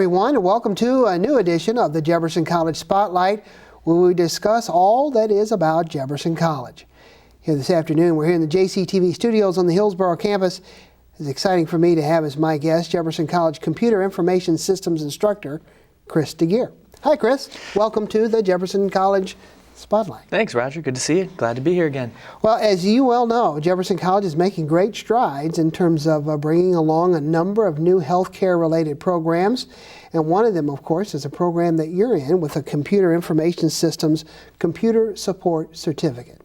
everyone, and welcome to a new edition of the Jefferson College Spotlight, where we discuss all that is about Jefferson College. Here this afternoon, we're here in the JCTV studios on the Hillsborough campus. It's exciting for me to have as my guest Jefferson College Computer Information Systems instructor, Chris DeGeare. Hi, Chris. Welcome to the Jefferson College Spotlight. Thanks, Roger. Good to see you. Glad to be here again. Well, as you well know, Jefferson College is making great strides in terms of bringing along a number of new healthcare-related programs. And one of them, of course, is a program that you're in with a Computer Information Systems Computer Support Certificate.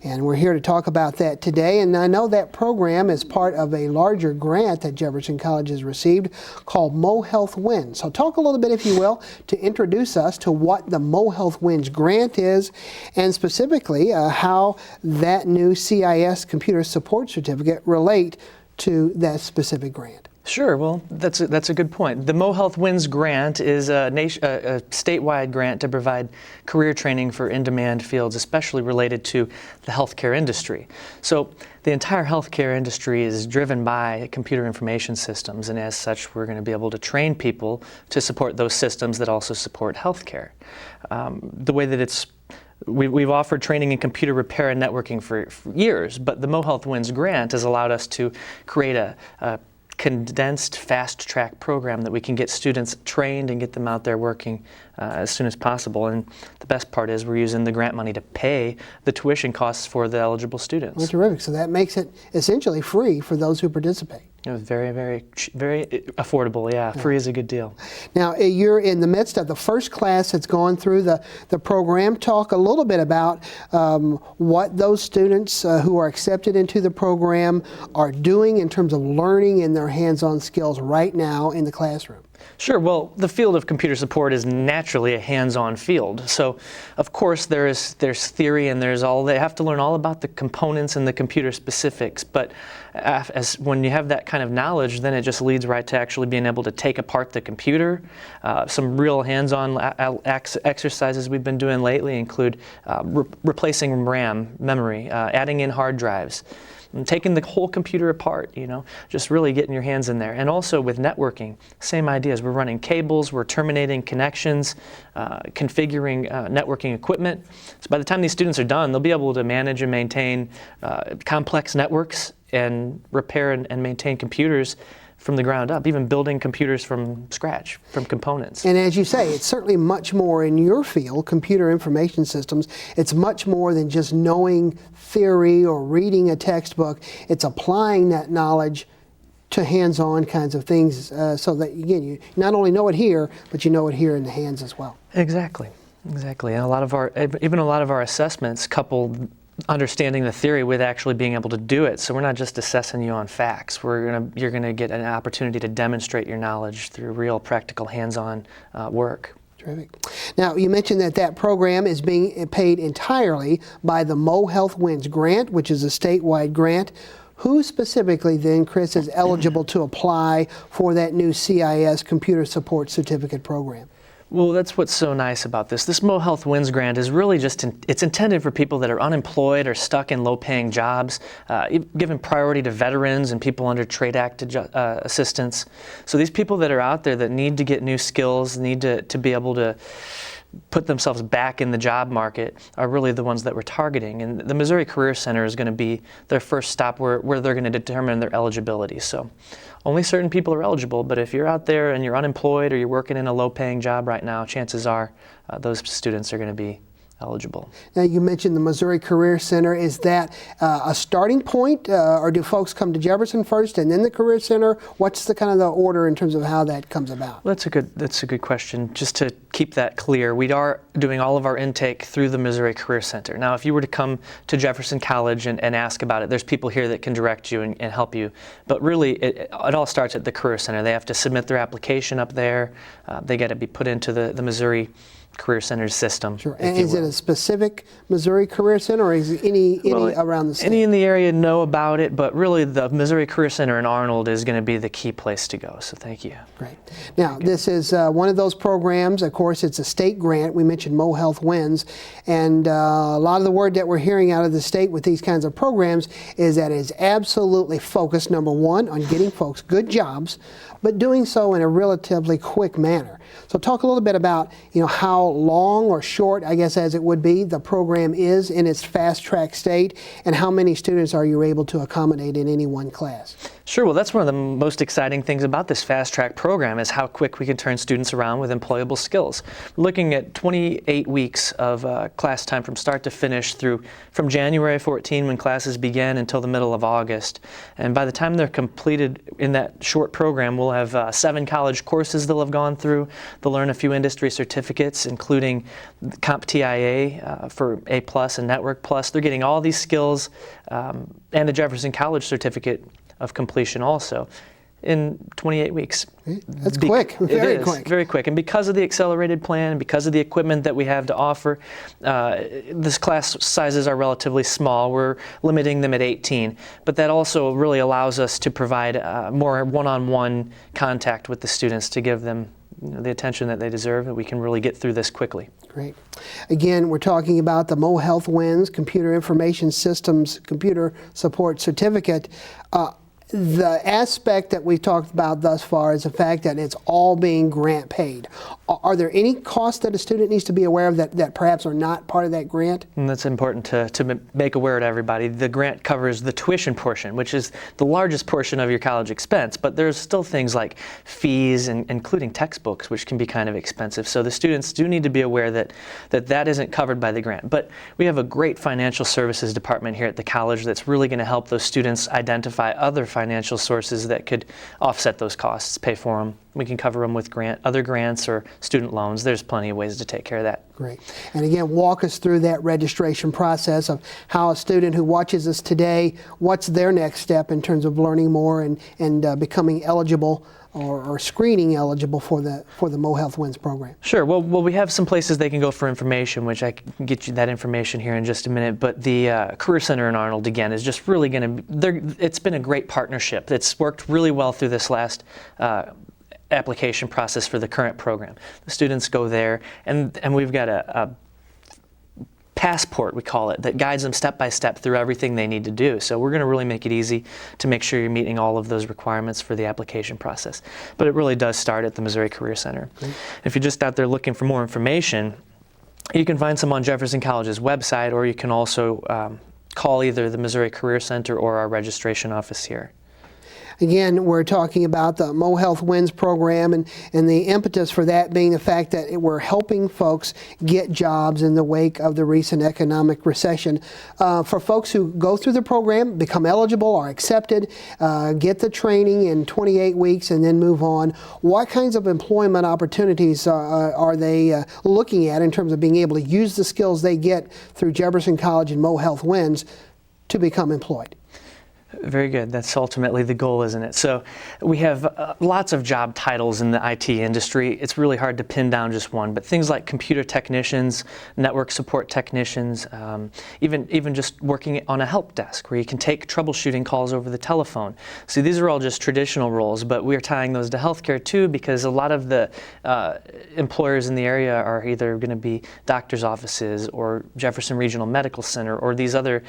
And we're here to talk about that today. And I know that program is part of a larger grant that Jefferson College has received called Mo Health Wins. So talk a little bit, if you will, to introduce us to what the Mo Health Wins grant is, and specifically how that new CIS Computer Support Certificate relate to that specific grant. Sure. Well, that's a good point. The Mo Health Wins grant is a statewide grant to provide career training for in-demand fields, especially related to the healthcare industry. So the entire healthcare industry is driven by computer information systems, and as such, we're going to be able to train people to support those systems that also support healthcare. The way that we've offered training in computer repair and networking for years, but the Mo Health Wins grant has allowed us to create a condensed fast-track program that we can get students trained and get them out there working as soon as possible. And the best part is we're using the grant money to pay the tuition costs for the eligible students. Well, terrific. So that makes it essentially free for those who participate. It was very, very affordable. Yeah, free is a good deal. Now, you're in the midst of the first class that's gone through the program. Talk a little bit about what those students who are accepted into the program are doing in terms of learning and their hands-on skills right now in the classroom. Sure. Well, the field of computer support is naturally a hands-on field. So, of course, there's theory and they have to learn all about the components and the computer specifics. But when you have that kind of knowledge, then it just leads right to actually being able to take apart the computer. Some real hands-on exercises we've been doing lately include replacing RAM, memory, adding in hard drives, and taking the whole computer apart, just really getting your hands in there. And also with networking, same ideas. We're running cables, we're terminating connections, configuring networking equipment. So by the time these students are done, they'll be able to manage and maintain complex networks and repair and maintain computers from the ground up, even building computers from scratch, from components. And as you say, it's certainly much more in your field, computer information systems. It's much more than just knowing theory or reading a textbook. It's applying that knowledge to hands-on kinds of things so that, again, you not only know it here, but you know it here in the hands as well. Exactly. And a lot of our assessments couple understanding the theory with actually being able to do it. So we're not just assessing you on facts. You're going to get an opportunity to demonstrate your knowledge through real practical hands-on work. Terrific. Now, you mentioned that program is being paid entirely by the Mo Health Wins grant, which is a statewide grant. Who specifically then, Chris, is eligible to apply for that new CIS Computer Support Certificate program? Well, that's what's so nice about this. This Mo Health Wins grant is really it's intended for people that are unemployed or stuck in low-paying jobs, giving priority to veterans and people under Trade Act assistance. So these people that are out there that need to get new skills, need to be able to put themselves back in the job market are really the ones that we're targeting. And the Missouri Career Center is going to be their first stop where they're going to determine their eligibility. So only certain people are eligible, but if you're out there and you're unemployed or you're working in a low-paying job right now, chances are those students are going to be eligible. Now, you mentioned the Missouri Career Center. Is that a starting point, or do folks come to Jefferson first and then the Career Center? What's the kind of the order in terms of how that comes about? Well, that's a good question. Just to keep that clear, we are doing all of our intake through the Missouri Career Center. Now, if you were to come to Jefferson College and ask about it, there's people here that can direct you and help you. But really, it all starts at the Career Center. They have to submit their application up there. They got to be put into the Missouri Career Center's system. Sure. And is it a specific Missouri Career Center, or is it any around the state? Any in the area know about it, but really the Missouri Career Center in Arnold is going to be the key place to go. So thank you. Great. Now, this is one of those programs. Of course, it's a state grant. We mentioned mentioned Mo Health Wins, and a lot of the word that we're hearing out of the state with these kinds of programs is that it's absolutely focused, number one, on getting folks good jobs, but doing so in a relatively quick manner. So talk a little bit about, how long or short, I guess as it would be, the program is in its fast-track state, and how many students are you able to accommodate in any one class? Sure. Well, that's one of the most exciting things about this fast-track program is how quick we can turn students around with employable skills. We're looking at 28 weeks of class time from start to finish from January 14 when classes begin until the middle of August. And by the time they're completed in that short program, we'll have 7 college courses they'll have gone through. They'll learn a few industry certificates, including CompTIA for A+ and Network Plus. They're getting all these skills and the Jefferson College certificate of completion also in 28 weeks. That's quick, very quick. Very quick. And because of the accelerated plan, because of the equipment that we have to offer, this class sizes are relatively small. We're limiting them at 18. But that also really allows us to provide more one-on-one contact with the students to give them the attention that they deserve, and we can really get through this quickly. Great. Again, we're talking about the Mo Health Wins Computer Information Systems Computer Support Certificate. The aspect that we've talked about thus far is the fact that it's all being grant paid. Are there any costs that a student needs to be aware of that perhaps are not part of that grant? And that's important to make aware to everybody. The grant covers the tuition portion, which is the largest portion of your college expense, but there's still things like fees, and including textbooks, which can be kind of expensive. So the students do need to be aware that isn't covered by the grant. But we have a great financial services department here at the college that's really going to help those students identify other financial sources that could offset those costs, pay for them. We can cover them with other grants or student loans. There's plenty of ways to take care of that. Great. And again, walk us through that registration process of how a student who watches us today, what's their next step in terms of learning more and becoming eligible or screening eligible for the Mo Health Wins program. Sure. Well, we have some places they can go for information, which I can get you that information here in just a minute. But the Career Center in Arnold, again, is just really going to, it's been a great partnership. It's worked really well through this last application process for the current program. The students go there, and we've got a passport, we call it, that guides them step by step through everything they need to do. So we're going to really make it easy to make sure you're meeting all of those requirements for the application process. But it really does start at the Missouri Career Center. Mm-hmm. If you're just out there looking for more information, you can find some on Jefferson College's website, or you can also call either the Missouri Career Center or our registration office here. Again, we're talking about the Mo Health Wins program and the impetus for that being the fact that we're helping folks get jobs in the wake of the recent economic recession. For folks who go through the program, become eligible, are accepted, get the training in 28 weeks and then move on, what kinds of employment opportunities are they looking at in terms of being able to use the skills they get through Jefferson College and Mo Health Wins to become employed? Very good. That's ultimately the goal, isn't it? So we have lots of job titles in the IT industry. It's really hard to pin down just one, but things like computer technicians, network support technicians, even just working on a help desk where you can take troubleshooting calls over the telephone. See, these are all just traditional roles, but we're tying those to healthcare too, because a lot of the employers in the area are either going to be doctor's offices or Jefferson Regional Medical Center or these other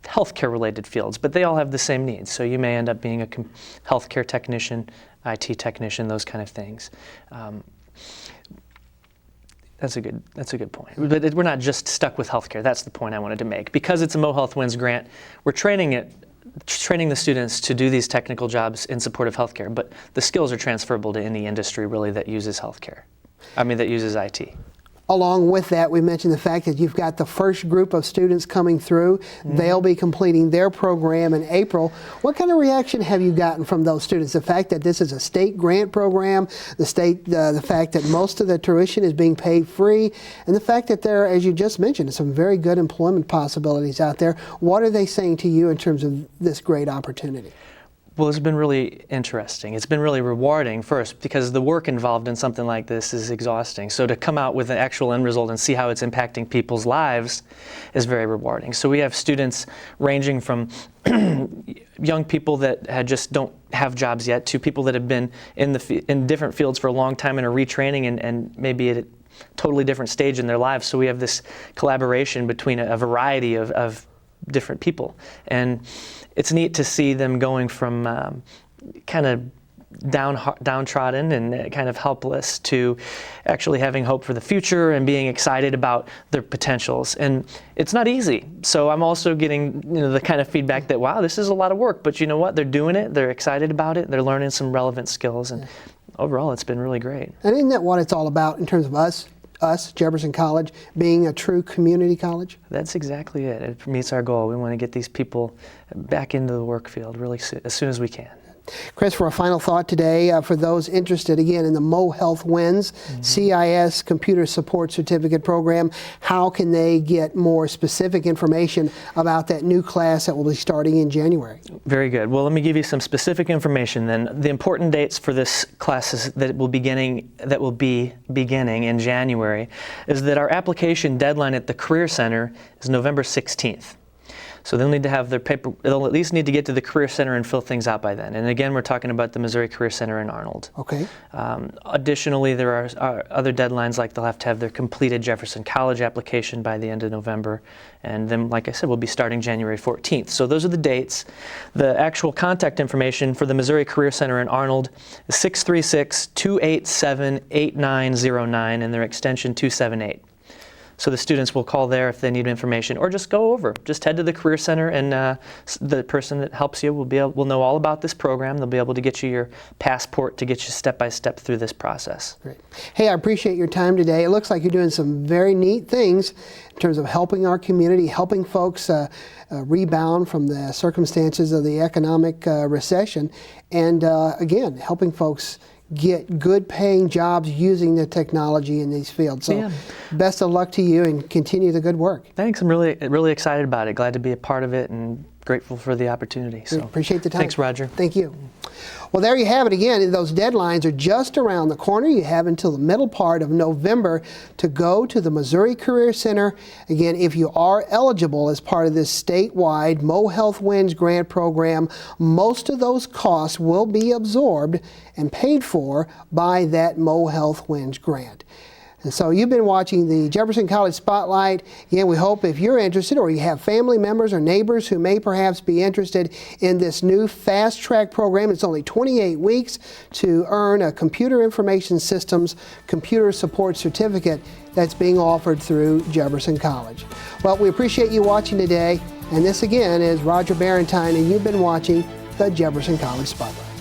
healthcare related fields, but they all have the same needs. So you may end up being a healthcare technician, IT technician, those kind of things. That's a good point. But we're not just stuck with healthcare. That's the point I wanted to make. Because it's a Mo Health Wins grant, we're training the students to do these technical jobs in support of healthcare, but the skills are transferable to any industry really that uses that uses IT. Along with that, we mentioned the fact that you've got the first group of students coming through. Mm-hmm. They'll be completing their program in April. What kind of reaction have you gotten from those students? The fact that this is a state grant program, the fact that most of the tuition is being paid free, and the fact that there, as you just mentioned, some very good employment possibilities out there. What are they saying to you in terms of this great opportunity? Well, it's been really interesting. It's been really rewarding, first, because the work involved in something like this is exhausting. So to come out with an actual end result and see how it's impacting people's lives is very rewarding. So we have students ranging from young people that just don't have jobs yet to people that have been in different fields for a long time and are retraining and maybe totally different stage in their lives. So we have this collaboration between a variety of different people. And it's neat to see them going from kind of downtrodden and kind of helpless to actually having hope for the future and being excited about their potentials. And it's not easy. So I'm also getting the kind of feedback that, wow, this is a lot of work, but you know what? They're doing it. They're excited about it. They're learning some relevant skills. And overall, it's been really great. And isn't that what it's all about in terms of us, Jefferson College, being a true community college? That's exactly it. It meets our goal. We want to get these people back into the work field really as soon as we can. Chris, for a final thought today, for those interested, again, in the Mo Health Wins CIS Computer Support Certificate Program, how can they get more specific information about that new class that will be starting in January? Very good. Well, let me give you some specific information then. The important dates for this class that will be beginning in January is that our application deadline at the Career Center is November 16th. So they'll need to have their paper, they'll at least need to get to the Career Center and fill things out by then. And again, we're talking about the Missouri Career Center in Arnold. Okay. Additionally, there are other deadlines, like they'll have to have their completed Jefferson College application by the end of November. And then, like I said, we'll be starting January 14th. So those are the dates. The actual contact information for the Missouri Career Center in Arnold is 636-287-8909 and their extension 278. So the students will call there if they need information, or just go over. Just head to the Career Center, and the person that helps you will know all about this program. They'll be able to get you your passport to get you step by step through this process. Great. Hey, I appreciate your time today. It looks like you're doing some very neat things in terms of helping our community, helping folks rebound from the circumstances of the economic recession, and again, helping folks get good paying jobs using the technology in these fields. So best of luck to you and continue the good work. Thanks. I'm really excited about it. Glad to be a part of it and grateful for the opportunity. So appreciate the time. Thanks, Roger. Thank you. Well, there you have it again. Those deadlines are just around the corner. You have until the middle part of November to go to the Missouri Career Center. Again, if you are eligible as part of this statewide Mo Health Wins grant program, most of those costs will be absorbed and paid for by that Mo Health Wins grant. And so you've been watching the Jefferson College Spotlight. Again, we hope if you're interested, or you have family members or neighbors who may perhaps be interested in this new fast track program. It's only 28 weeks to earn a Computer Information Systems Computer Support Certificate that's being offered through Jefferson College. Well, we appreciate you watching today. And this again is Roger Barentine, and you've been watching the Jefferson College Spotlight.